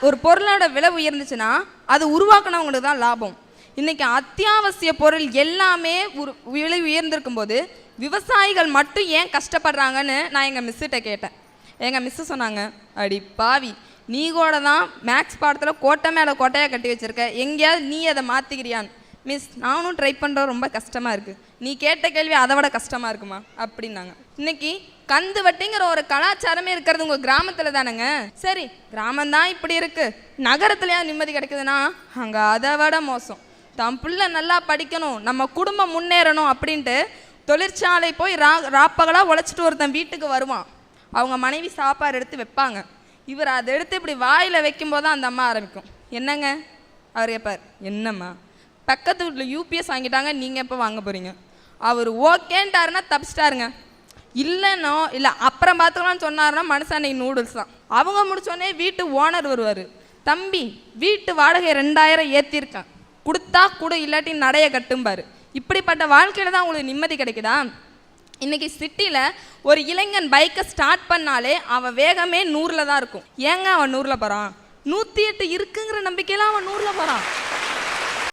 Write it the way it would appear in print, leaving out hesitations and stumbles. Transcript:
ஒரு பொருளோட விலை உயர்ந்துச்சுன்னா அது உருவாக்குனவங்களுக்கு தான் லாபம். இன்னைக்கு அத்தியாவசிய பொருள் எல்லாமே விலை உயர்ந்திருக்கும் போது விவசாயிகள் மட்டும் ஏன் கஷ்டப்படுறாங்கன்னு நான் எங்கள் மிஸ்ஸிட்ட கேட்டேன். எங்கள் மிஸ்ஸு சொன்னாங்க, அடி பாவி, நீ கூட தான் மேக்ஸ் பாடத்தில் கோட்டை மேலே கோட்டையாக கட்டி வச்சுருக்க, எங்கேயாவது நீ அதை மாற்றிக்கிறியான்னு. மிஸ், நானும் ட்ரை பண்ணுறது ரொம்ப கஷ்டமாக இருக்குது, நீ கேட்ட கேள்வி அதை விட கஷ்டமாக இருக்குமா அப்படின்னாங்க. இன்னைக்கு கந்து வட்டிங்கிற ஒரு கலாச்சாரமே இருக்கிறது உங்கள் கிராமத்தில் தானேங்க. சரி, கிராமந்தான் இப்படி இருக்குது, நகரத்துலையா நிம்மதி கிடைக்குதுன்னா அங்கே அதை விட மோசம். தம் பிள்ளை நல்லா படிக்கணும், நம்ம குடும்பம் முன்னேறணும் அப்படின்ட்டு தொழிற்சாலை போய் ராப்பகலாக உழைச்சிட்டு ஒருத்தன் வீட்டுக்கு வருவான். அவங்க மனைவி சாப்பாடு எடுத்து வைப்பாங்க. இவர் அதை எடுத்து இப்படி வாயில் வைக்கும்போது தான் அந்த அம்மா ஆரம்பிக்கும், என்னங்க? அவர் கேட்பார், என்னம்மா? பக்கத்து வீட்டில் யூபிஎஸ் வாங்கிட்டாங்க, நீங்கள் எப்போ வாங்க போகிறீங்க? அவர் ஓகேன்ட்டாருன்னா தப்பிச்சிட்டாருங்க. இல்லைன்னோ இல்லை அப்புறம் பார்த்துக்கலாம்னு சொன்னாருன்னா மனுஷன் அன்னைக்கு நூடுல்ஸ் தான். அவங்க முடிச்சோடனே வீட்டு ஓனர் வருவார், தம்பி வீட்டு வாடகை 2000 ஏற்றிருக்கேன், கொடுத்தா கொடு, இல்லாட்டி நடைய கட்டும்பார். இப்படிப்பட்ட வாழ்க்கையில் தான் உங்களுக்கு நிம்மதி கிடைக்குதா? இன்றைக்கி சிட்டியில் ஒரு இளைஞன் பைக்கை ஸ்டார்ட் பண்ணாலே அவன் வேகமே 100ல் தான் இருக்கும். ஏங்க அவன் 100ல் போகிறான்? 108 இருக்குங்கிற நம்பிக்கையில் அவன் 100ல் போகிறான்.